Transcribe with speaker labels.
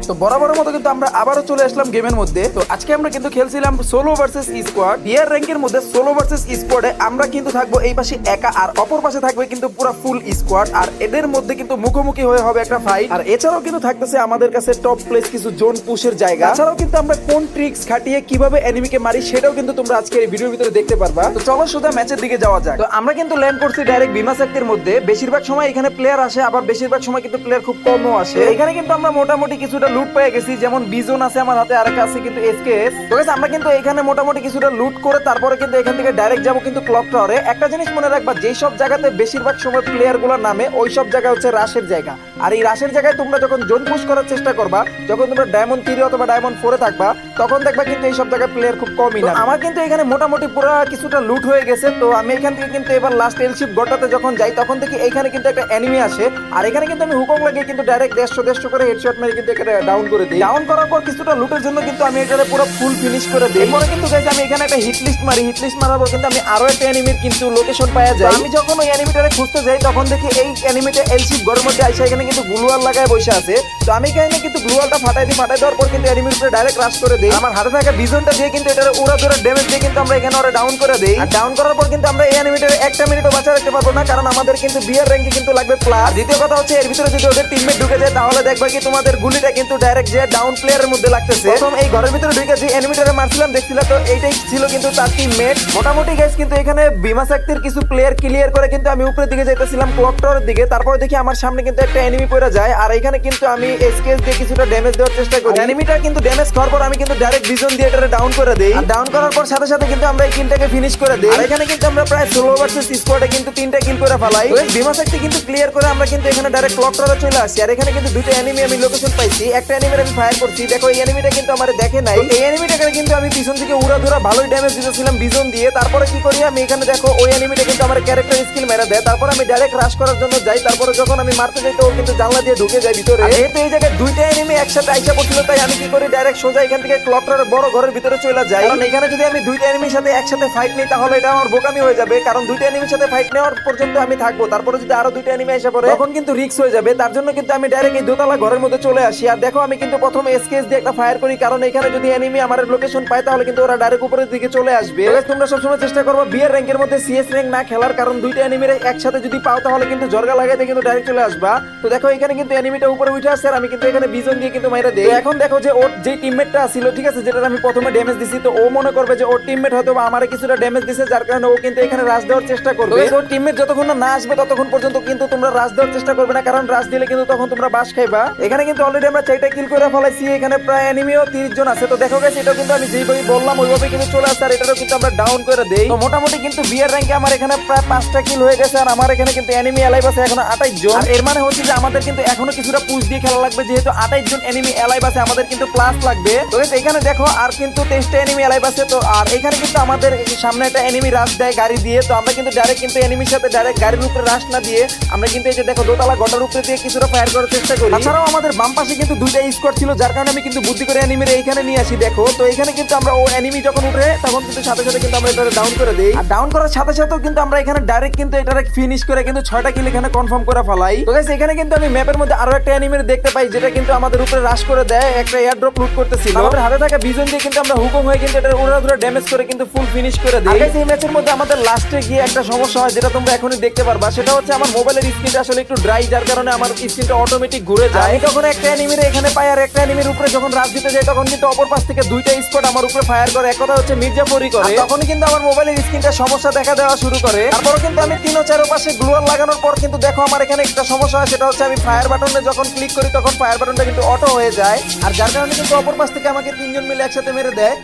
Speaker 1: তো বরাবরের মতো কিন্তু আমরা আবারও চলে আসলাম গেমের মধ্যে। তো আজকে আমরা কিন্তু খেলছিলাম সোলো ভার্সেস স্কোয়াড। বিয়ার র্যাঙ্কের মধ্যে সোলো ভার্সেস স্কোয়াডে আমরা কিন্তু থাকবো এই পাশে একা, আর অপর পাশে থাকবে কিন্তু পুরো ফুল স্কোয়াড। আর এদের মধ্যে কিন্তু মুখোমুখি হয়ে হবে একটা ফাইট। আর এছাড়াও কিন্তু থাকতেছে আমাদের কাছে টপ প্লেস কিছু জোন পুশের জায়গা। এছাড়াও কিন্তু আমরা কোন ট্রিক্স খাটিয়ে কিভাবে এনিমিকে মারি সেটাও কিন্তু তোমরা আজকে এই ভিডিওর ভিতরে দেখতে পারবা। তো চলো সোজা ম্যাচের দিকে যাওয়া যাক। তো আমরা কিন্তু ল্যান্ড করছি ডাইরেক্ট বিমা সেক্টরের মধ্যে। বেশিরভাগ সময় এখানে প্লেয়ার আসে, আবার বেশিরভাগ সময় কিন্তু প্লেয়ার খুব কমও আসে। এখানে কিন্তু আমরা মোটামুটি কিছুটা লুট পেয়ে গেছি, যেমন বিজন আছে আমার হাতে, আর একটা আছে কিন্তু এসকেএস। তো গাইস আমরা কিন্তু এখানে মোটামুটি কিছুটা লুট করে তারপরে কিন্তু এখান থেকে ডাইরেক্ট যাবো কিন্তু ক্লক টাওয়ারে। একটা জিনিস মনে রাখবা, যেই সব জায়গাতে বেশিরভাগ সময় প্লেয়ার গুলোর নামে ওই সব জায়গা হচ্ছে রাশের জায়গা। আর এই রাশের জায়গায় তোমরা যখন জোন পুশ করার চেষ্টা করবা, যখন তোমরা ডায়মন্ড 3 অথবা ডায়মন্ড 4 এ থাকবা, তখন দেখবা কিন্তু এই সব জায়গায় প্লেয়ার খুব কমই না। আমার কিন্তু এখানে মোটামুটি পুরো কিছুটা লুট হয়ে গেছে। তো আমি এখান থেকে কিন্তু এবার লাস্ট এলশিপ গড়টাতে যখন যাই, তখন থেকে এখানে কিন্তু একটা এনিমি আসে। আর এখানে কিন্তু আমি হুকম লাগিয়ে কিন্তু ডাইরেক্ট 150 করে হেডশট মেরে কিন্তু এখানে ডাউন করে দিই। ডাউন করার পর কিছুটা লুটের জন্য কিন্তু আমি এটারে পুরো ফুল ফিনিশ করে দিই। এরপরে কিন্তু গাইস আমি এখানে একটা হিট লিস্ট মারি। হিট লিস্ট মারার পর কিন্তু আমি আরো একটা এনিমির কিন্তু লোকেশন পাওয়া যায়। আমি যখন ওই এনিমিটারে খুঁজতে যাই, তখন দেখি এই এনিমিটা এলশিপ গড়ের মধ্যে আইসা এখানে কিন্তু গ্লুয়াল লাগায় বসে আছে। তো আমি এখানে কিন্তু গ্লুয়ালটা ফাটাই দেওয়ার পর কিন্তু এনিমির উপরে ডাইরেক্ট রাশ করে দেই। আমার হাতে থাকা বিজনটা দিয়ে কিন্তু এটারে উড়া ধরে ড্যামেজ দিয়ে কিন্তু আমরা এখানে ওরে ডাউন করে দেই। আর ডাউন করার পর কিন্তু আমরা এই এনিমিটারে একটা মিনিটও বাঁচা রাখতে পারবো না, কারণ আমাদের কিন্তু বিয়ার র্যাঙ্কে কিন্তু লাগবে প্লাস। দ্বিতীয় কথা হচ্ছে, এর ভিতরে যদি ওদের টিমমেট ঢুকে যায়, তাহলে দেখবা কি তোমাদের গুলিটা কিন্তু ডাইরেক্ট যে ডাউন প্লেয়ারের মধ্যে লাগতেছে। প্রথম এই ঘরের ভিতরে ঢুকে যে এনিমিটারে মারছিলাম দেখছিলা, তো এইটাই ছিল কিন্তু তার টিমমেট। মোটামুটি গাইস কিন্তু এখানে বিমা শক্তির কিছু প্লেয়ার ক্লিয়ার করে কিন্তু আমি উপরের দিকে যাইতেছিলাম ক্লক টাওয়ারের দিকে। তারপর দেখি আমার সামনে কিন্তু একটা এনিমি পড়ে যায়। আর এখানে কিন্তু আমি এসকেএস দিয়ে কিছুটা ড্যামেজ দেওয়ার চেষ্টা করি। এনিমিটা কিন্তু ড্যামেজ খাওয়ার পর আমি কিন্তু ডাইরেক্ট ভিজন দিয়ে এটারে ডাউন করে দেই। আর ডাউন করার পর সাথে সাথে কিন্তু আমরা এই কিলটাকে ফিনিশ করে দেই। আর এখানে কিন্তু আমরা প্রায় সোলো ভার্সেস স্কোয়াডে কিন্তু 3টা কিল করে ফেলাই। বিমা শক্তি কিন্তু ক্লিয়ার করে আমরা কিন্তু এখানে ডাইরেক্ট ক্লক টাওয়ারে চলে আসি। আর এখানে কিন্তু দুইটা এনিমি আমি লোকেশন পাইছি। একটা এনিমির আমি ফায়ার করছি, দেখো এই এনিমিটা কিন্তু আমারে দেখে নাই। এই এনিমিটাকে কিন্তু আমি পিছন থেকে উড়া ধরা ভালোই ড্যামেজ দিতেছিলাম ভিজন দিয়ে। তারপরে কি করি, আমি এখানে দেখো ওই এনিমিটা কিন্তু আমার ক্যারেক্টার স্কিল মেরে দেয়। তারপর আমি ডাইরেক্ট রাশ করার জন্য যাই। তারপরে যখন আমি মারতে যাই, তো ও কিন্তু জানলা দিয়ে ঢুকে যায় ভিতরে। যেহেতু এই জায়গায় দুইটা এনিমি একসাথে আইসা পড়ছিল, তাই আমি কি করি, ডাইরেক্ট সোজা এখান থেকে ক্লক টাওয়ারের বড় ঘরের ভিতরে চলে যাই। কারণ এখানে যদি আমি দুইটা এনিমির সাথে একসাথে ফাইট নেই, তাহলে এটা আমার বোকামি হয়ে যাবে। কারণ দুইটা এনিমির সাথে ফাইট নেওয়ার পর্যন্ত আমি থাকবো, তারপরে যদি আরো দুইটা এনিমি এসে পড়ে, তখন কিন্তু রিস্ক হয়ে যাবে। তার জন্য কিন্তু আমি ডাইরেক্ট এই দোতলা ঘরের মধ্যে চলে আসি। আর দেখো আমি কিন্তু প্রথমে এসকেএস দিয়ে একটা ফায়ার করি, কারণ এখানে যদি এনিমি আমার লোকেশন পায়, তাহলে কিন্তু ওরা ডাইরেক্ট উপরের দিকে চলে আসবে। তোমরা সবসময় চেষ্টা করবো বিয়ার র্যাঙ্কের মধ্যে সিএস র্যাঙ্ক না খেলার, কারণ দুইটা এনিমির একসাথে যদি পাও, তাহলে কিন্তু জর্গা লাগাইতে কিন্তু ডাইরেক্ট চলে আসবা। তো দেখো এখানে কিন্তু এনিমিটা উপরে উঠে আসছে, আর আমি কিন্তু এখানে বিজন দিয়ে কিন্তু মাইরা দেই। এখন দেখো যে ওর যে টিমমেটটা ছিল, ঠিক আছে, যেটা আমি প্রথমে ড্যামেজ দিছি, তো ও মনে করবে যে ওর টিমমেট হয়তো আমারে কিছুটা ড্যামেজ দিছে, যার কারণে ও কিন্তু এখানে রাশ দেওয়ার চেষ্টা করবে। ওর টিমমেট যতক্ষণ না আসবে, ততক্ষণ পর্যন্ত কিন্তু তোমরা রাশ দেওয়ার চেষ্টা করবে না, কারণ রাশ দিলে কিন্তু তখন তোমরা বাস খাইবা। এখানে কিন্তু অলরেডি আমরা 4টা কিল করে ফেলাইছি। এখানে প্রায় এনিমিও 30 জন আছে। তো দেখো গাইস, এটা কিন্তু আমি যেভাবে বললাম ওইভাবে কিন্তু চলে আসছে। আর এটাও কিন্তু আমরা ডাউন করে দেই। তো মোটামুটি কিন্তু বিয়ার র্যাঙ্কে আমার এখানে প্রায় 5টা কিল হয়ে গেছে। আর আমার এখানে কিন্তু এনিমি এলাইভ আছে এখনো 28 জন। আর এর মানে হচ্ছে যে আমাদের কিন্তু এখনো কিছুটা পুশ দিয়ে খেলা লাগবে, যেহেতু 28 জন এনিমি এলাইভ আছে, আমাদের কিন্তু প্লাস লাগবে। তো গাইস এখানে দেখো আর কিন্তু 23টা এনিমি এলাইভ আছে। তো আর এখানে কিন্তু আমাদের সামনে একটা এনিমি রাশ দেয় গাড়ি দিয়ে। তো আমরা কিন্তু ডাইরেক্ট কিন্তু এনিমির সাথে ডাইরেক্ট গাড়ির উপরে রাশ না দিয়ে আমরা কিন্তু এই যে দেখো দোতলা গটার উপরে দিয়ে কিছুটা ফায়ার করার চেষ্টা করি। তাছাড়াও আমাদের বাম পাশে কিন্তু দুইটা স্কোয়াড ছিল, যার কারণে আমি কিন্তু বুদ্ধি করে এনিমির এইখানে নিয়ে আসি। দেখো তো এখানে কিন্তু আমরা ও এনিমি যখন উঠে, তখন কিন্তু সাথে সাথে কিন্তু আমরা এটা ডাউন করে দেই। আর ডাউন করার সাথে সাথেও কিন্তু আমরা এখানে ডাইরেক্ট কিন্তু এটা ফিনিশ করে কিন্তু 6টা কিল এখানে কনফার্ম করে ফেলাই। তো গাইস এখানে কিন্তু আমি ম্যাপের মধ্যে আরো একটা এনিমির দেখতে পাই, যেটা কিন্তু আমাদের উপরে রাশ করে দেয়। একটা এয়ার ড্রপ লুট করতেছিল, আমাদের হাতে থাকা ভিজন দিয়ে কিন্তু আমরা হুকম হয়ে কিন্তু এটা উড়া ধরে ড্যামেজ করে কিন্তু ফুল ফিনিশ করে দেই। গাইস এই ম্যাচের মধ্যে আমাদের লাস্টে গিয়ে একটা সমস্যা হয়, যেটা তোমরা এখনই দেখতে পারবা। সেটা হচ্ছে আমার মোবাইলের স্ক্রিনটা আসলে একটু ড্রাই, যার কারণে আমার স্ক্রিনটা অটোমেটিক ঘুরে যায়। আমি যখন একটা এনিমির এখানে পাই, আর একটা এনিমির উপরে যখন রাশ দিতে যাই, তখন কিন্তু অপর পাশ থেকে দুইটা স্কোয়াড আমার উপরে ফায়ার করে। এক কথা হচ্ছে মির্জাফরি করে। তখন কিন্তু আমার মোবাইলের স্ক্রিনটা সমস্যা দেখা দেওয়া শুরু করে। তারপরে কিন্তু আমি 3 ও 4 পাশে গ্লুয়াল লাগানোর পর কিন্তু দেখো আমার এখানে একটা সমস্যা হয়। সেটা হচ্ছে আমি ফায়ার বাটনে যখন ক্লিক করি, তখন ফায়ার বাটনটা কিন্তু অটো হয়ে যায়। আর যার কারণে কিন্তু অপর পাশ থেকে আমাকে 3 জন মিলে একসাথে মেরে দেয়।